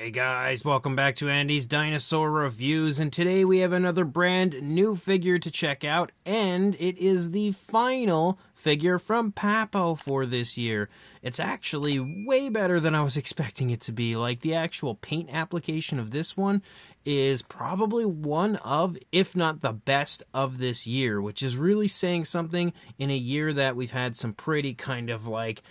Hey guys, welcome back to Andy's Dinosaur Reviews, and today we have another brand new figure to check out, and it is the final figure from Papo for this year. It's actually way better than I was expecting it to be. Like, the actual paint application of this one is probably one of, if not the best of this year, which is really saying something in a year that we've had some pretty kind of like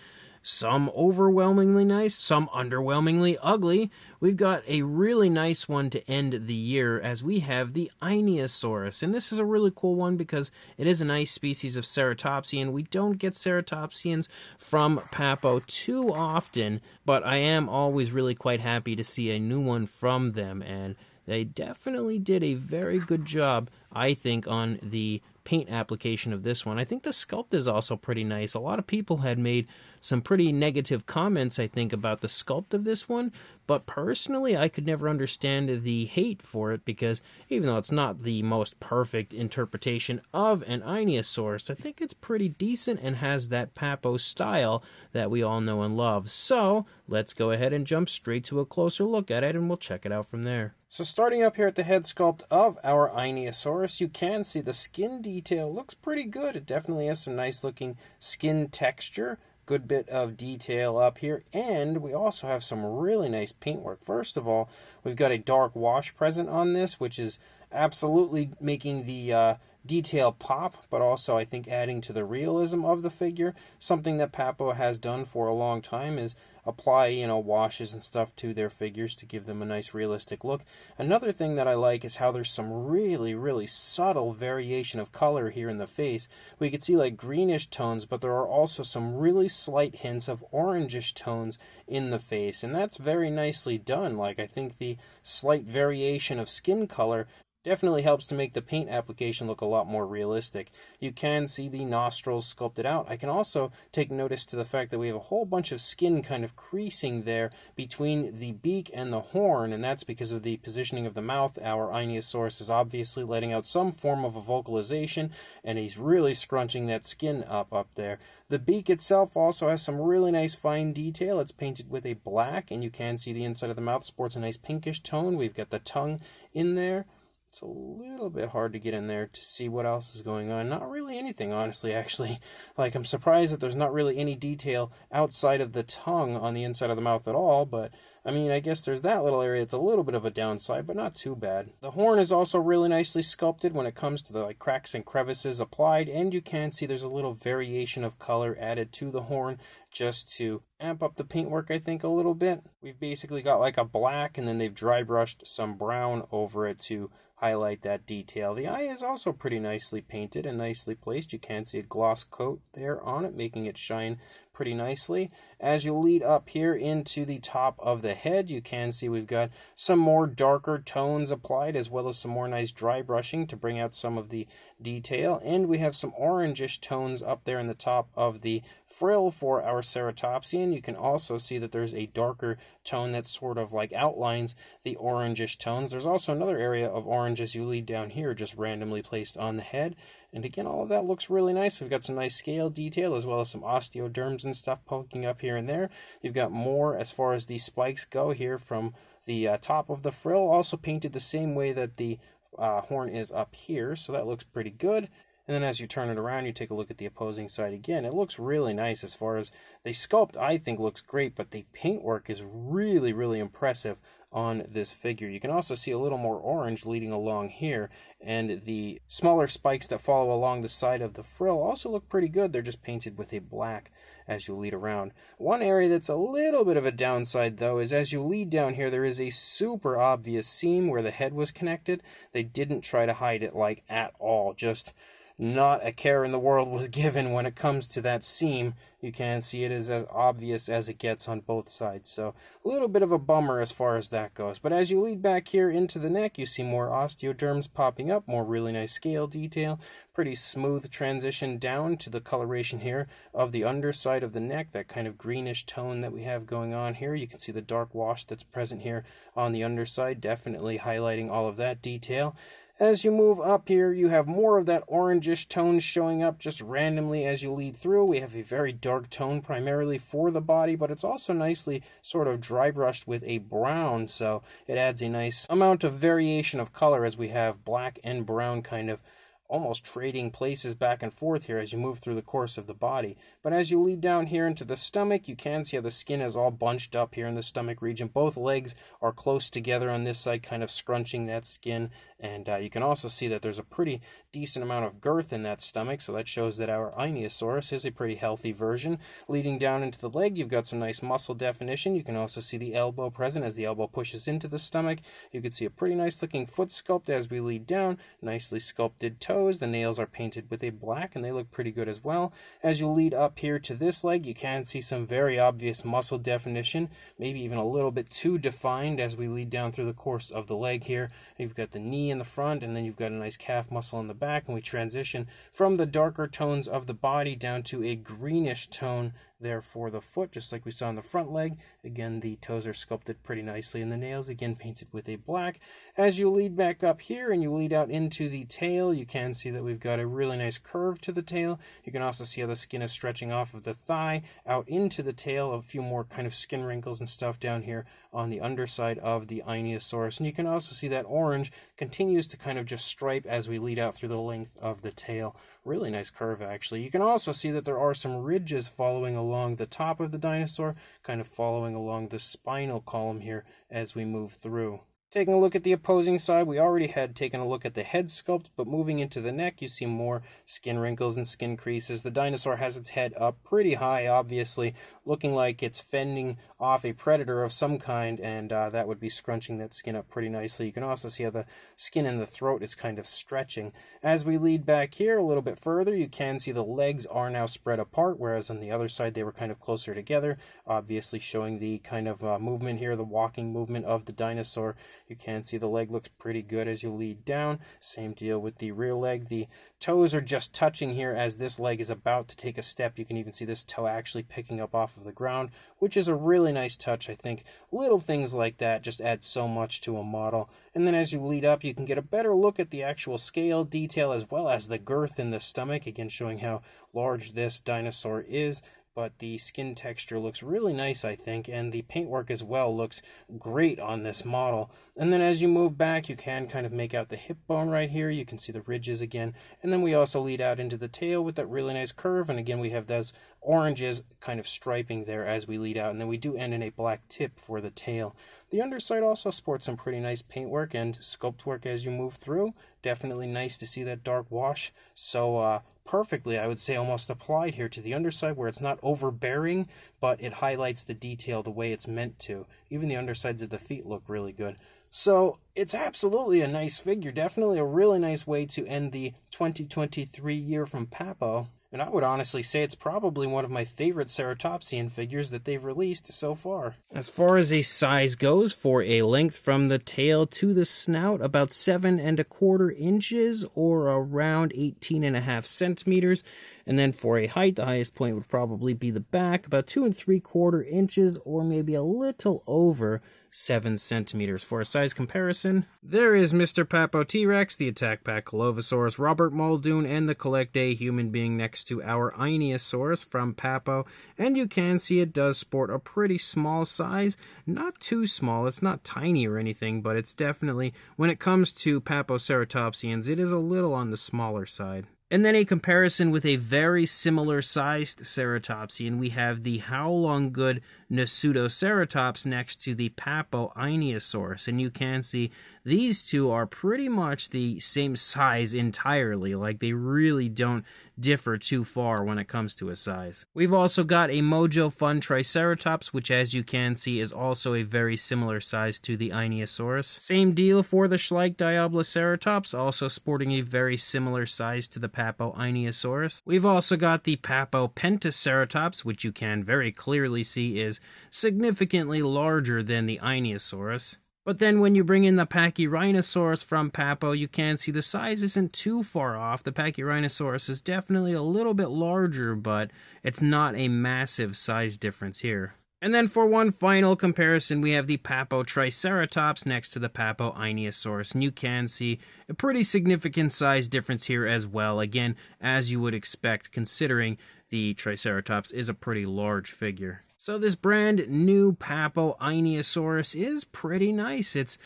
some overwhelmingly nice, some underwhelmingly ugly. We've got a really nice one to end the year as we have the Einiosaurus. And this is a really cool one because it is a nice species of ceratopsian. We don't get ceratopsians from Papo too often, but I am always really quite happy to see a new one from them. And they definitely did a very good job, I think, on the paint application of this one. I think the sculpt is also pretty nice. A lot of people had made some pretty negative comments, I think, about the sculpt of this one, but personally I could never understand the hate for it because even though it's not the most perfect interpretation of an Einiosaurus, I think it's pretty decent and has that Papo style that we all know and love. So let's go ahead and jump straight to a closer look at it and we'll check it out from there. So starting up here at the head sculpt of our Einiosaurus, you can see the skin detail looks pretty good. It definitely has some nice looking skin texture. Good bit of detail up here, and we also have some really nice paintwork. First of all, we've got a dark wash present on this, which is absolutely making the detail pop, but also I think adding to the realism of the figure. Something that Papo has done for a long time is apply, washes and stuff to their figures to give them a nice realistic look. Another thing that I like is how there's some really, really subtle variation of color here in the face. We could see like greenish tones, but there are also some really slight hints of orangish tones in the face, and that's very nicely done. Like, I think the slight variation of skin color definitely helps to make the paint application look a lot more realistic. You can see the nostrils sculpted out. I can also take notice to the fact that we have a whole bunch of skin kind of creasing there between the beak and the horn, and that's because of the positioning of the mouth. Our Einiosaurus is obviously letting out some form of a vocalization, and he's really scrunching that skin up there. The beak itself also has some really nice fine detail. It's painted with a black, and you can see the inside of the mouth sports a nice pinkish tone. We've got the tongue in there. It's a little bit hard to get in there to see what else is going on. Not really anything, honestly, actually. Like, I'm surprised that there's not really any detail outside of the tongue on the inside of the mouth at all, but I mean, I guess there's that little area. It's a little bit of a downside, but not too bad. The horn is also really nicely sculpted when it comes to the cracks and crevices applied, and you can see there's a little variation of color added to the horn just to amp up the paintwork, I think, a little bit. We've basically got like a black, and then they've dry brushed some brown over it to highlight that detail. The eye is also pretty nicely painted and nicely placed. You can see a gloss coat there on it, making it shine pretty nicely. As you lead up here into the top of the head, you can see we've got some more darker tones applied, as well as some more nice dry brushing to bring out some of the detail. And we have some orangish tones up there in the top of the frill for our ceratopsian. You can also see that there's a darker tone that sort of like outlines the orangish tones. There's also another area of orange as you lead down here, just randomly placed on the head. And again, all of that looks really nice. We've got some nice scale detail, as well as some osteoderms and stuff poking up here and there. You've got more as far as the spikes go here from the top of the frill, also painted the same way that the horn is up here, so that looks pretty good. And then as you turn it around, you take a look at the opposing side again. It looks really nice as far as the sculpt, I think, looks great, but the paintwork is really, really impressive on this figure. You can also see a little more orange leading along here, and the smaller spikes that follow along the side of the frill also look pretty good. They're just painted with a black as you lead around. One area that's a little bit of a downside, though, is as you lead down here, there is a super obvious seam where the head was connected. They didn't try to hide it like at all. Just not a care in the world was given when it comes to that seam. You can see it is as obvious as it gets on both sides. So a little bit of a bummer as far as that goes. But as you lead back here into the neck, you see more osteoderms popping up, more really nice scale detail, pretty smooth transition down to the coloration here of the underside of the neck, that kind of greenish tone that we have going on here. You can see the dark wash that's present here on the underside, definitely highlighting all of that detail. As you move up here, you have more of that orangish tone showing up just randomly as you lead through. We have a very dark tone primarily for the body, but it's also nicely sort of dry brushed with a brown, so it adds a nice amount of variation of color as we have black and brown kind of almost trading places back and forth here as you move through the course of the body. But as you lead down here into the stomach, you can see how the skin is all bunched up here in the stomach region. Both legs are close together on this side, kind of scrunching that skin. And you can also see that there's a pretty decent amount of girth in that stomach, so that shows that our Einiosaurus is a pretty healthy version. Leading down into the leg, you've got some nice muscle definition. You can also see the elbow present as the elbow pushes into the stomach. You can see a pretty nice looking foot sculpt as we lead down. Nicely sculpted toes. The nails are painted with a black, and they look pretty good as well. As you lead up here to this leg, you can see some very obvious muscle definition, maybe even a little bit too defined as we lead down through the course of the leg here. You've got the knee in the front, and then you've got a nice calf muscle in the back, and we transition from the darker tones of the body down to a greenish tone there for the foot, just like we saw in the front leg. Again, the toes are sculpted pretty nicely, and the nails again painted with a black. As you lead back up here and you lead out into the tail, you can see that we've got a really nice curve to the tail. You can also see how the skin is stretching off of the thigh out into the tail, a few more kind of skin wrinkles and stuff down here on the underside of the Einiosaurus. And you can also see that orange continues to kind of just stripe as we lead out through the length of the tail. Really nice curve, actually. You can also see that there are some ridges following along the top of the dinosaur, kind of following along the spinal column here as we move through. Taking a look at the opposing side, we already had taken a look at the head sculpt, but moving into the neck, you see more skin wrinkles and skin creases. The dinosaur has its head up pretty high, obviously, looking like it's fending off a predator of some kind, and that would be scrunching that skin up pretty nicely. You can also see how the skin in the throat is kind of stretching. As we lead back here a little bit further, you can see the legs are now spread apart, whereas on the other side they were kind of closer together, obviously showing the kind of movement here, the walking movement of the dinosaur. You can see the leg looks pretty good as you lead down. Same deal with the rear leg. The toes are just touching here as this leg is about to take a step. You can even see this toe actually picking up off of the ground, which is a really nice touch, I think. Little things like that just add so much to a model. And then as you lead up, you can get a better look at the actual scale detail as well as the girth in the stomach, again showing how large this dinosaur is. But the skin texture looks really nice, I think, and the paintwork as well looks great on this model. And then as you move back, you can kind of make out the hip bone right here. You can see the ridges again. And then we also lead out into the tail with that really nice curve. And again, we have those oranges kind of striping there as we lead out. And then we do end in a black tip for the tail. The underside also sports some pretty nice paintwork and sculpt work as you move through. Definitely nice to see that dark wash. So, perfectly, I would say, almost applied here to the underside where it's not overbearing, but it highlights the detail the way it's meant to. Even the undersides of the feet look really good. So it's absolutely a nice figure. Definitely a really nice way to end the 2023 year from Papo. And I would honestly say it's probably one of my favorite ceratopsian figures that they've released so far. As far as a size goes, for a length from the tail to the snout, about 7¼ inches or around 18½ centimeters. And then for a height, the highest point would probably be the back, about 2¾ inches or maybe a little over 7 centimeters. For a size comparison, there is Mr. Papo T-Rex, the Attack Pack Colovosaurus, Robert Muldoon, and the Collect Day human being next to our Einiosaurus from Papo. And you can see it does sport a pretty small size. Not too small, it's not tiny or anything, but it's definitely, when it comes to Papoceratopsians, it is a little on the smaller side. And then a comparison with a very similar sized ceratopsian, we have the Howlong-Good Nasutoceratops next to the Papo Einiosaurus. And you can see these two are pretty much the same size entirely, like they really don't differ too far when it comes to a size. We've also got a Mojo Fun Triceratops, which as you can see is also a very similar size to the Einiosaurus. Same deal for the Schleich Diabloceratops, also sporting a very similar size to the Papo Einiosaurus. We've also got the Papo Pentaceratops, which you can very clearly see is significantly larger than the Einiosaurus. But then when you bring in the Pachyrhinosaurus from Papo, you can see the size isn't too far off. The Pachyrhinosaurus is definitely a little bit larger, but it's not a massive size difference here. And then for one final comparison, we have the Papo Triceratops next to the Papo Einiosaurus. And you can see a pretty significant size difference here as well. Again, as you would expect, considering the Triceratops is a pretty large figure. So this brand new Papo Einiosaurus is pretty nice. It's,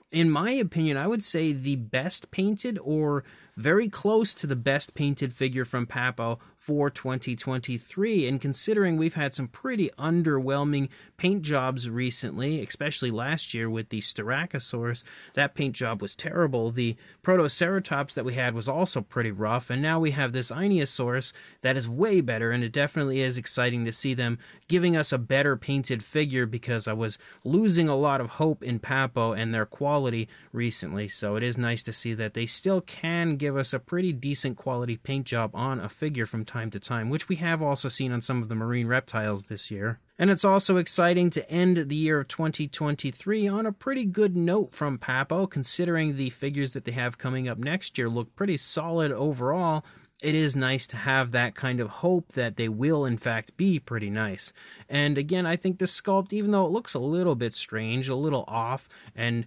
in my opinion, I would say the best painted or very close to the best painted figure from Papo for 2023. And considering we've had some pretty underwhelming paint jobs recently, especially last year with the Styracosaurus, that paint job was terrible. The Protoceratops that we had was also pretty rough. And now we have this Einiosaurus that is way better. And it definitely is exciting to see them giving us a better painted figure, because I was losing a lot of hope in Papo and their quality recently. So it is nice to see that they still can give us a pretty decent quality paint job on a figure from time to time, which we have also seen on some of the marine reptiles this year. And it's also exciting to end the year of 2023 on a pretty good note from Papo, considering the figures that they have coming up next year look pretty solid overall. It is nice to have that kind of hope that they will in fact be pretty nice. And again, I think this sculpt, even though it looks a little bit strange, a little off, and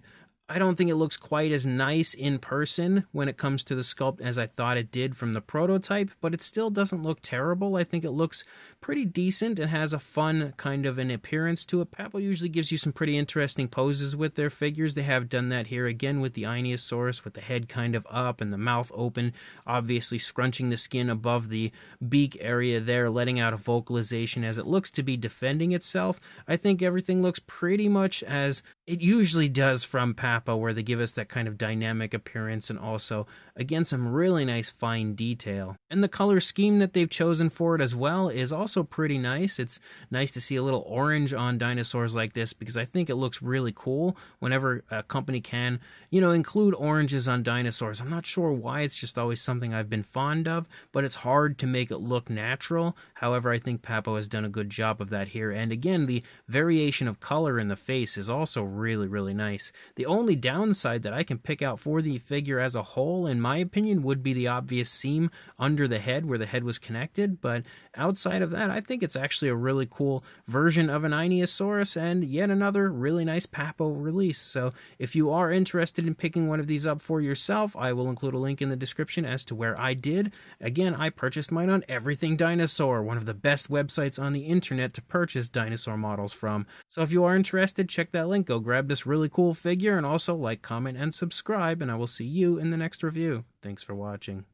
I don't think it looks quite as nice in person when it comes to the sculpt as I thought it did from the prototype, but it still doesn't look terrible. I think it looks pretty decent and has a fun kind of an appearance to it. Papo usually gives you some pretty interesting poses with their figures. They have done that here again with the Einiosaurus, with the head kind of up and the mouth open, obviously scrunching the skin above the beak area there, letting out a vocalization as it looks to be defending itself. I think everything looks pretty much as it usually does from Papo, where they give us that kind of dynamic appearance and also, again, some really nice fine detail. And the color scheme that they've chosen for it as well is also pretty nice. It's nice to see a little orange on dinosaurs like this, because I think it looks really cool whenever a company can, include oranges on dinosaurs. I'm not sure why, it's just always something I've been fond of, but it's hard to make it look natural. However, I think Papo has done a good job of that here. And again, the variation of color in the face is also really, really nice. The only downside that I can pick out for the figure as a whole, in my opinion, would be the obvious seam under the head where the head was connected. But outside of that, I think it's actually a really cool version of an Einiosaurus and yet another really nice Papo release. So if you are interested in picking one of these up for yourself, I will include a link in the description as to where I did. Again, I purchased mine on Everything Dinosaur, one of the best websites on the internet to purchase dinosaur models from. So if you are interested, check that link. Go grab this really cool figure, and also like, comment, and subscribe, and I will see you in the next review. Thanks for watching.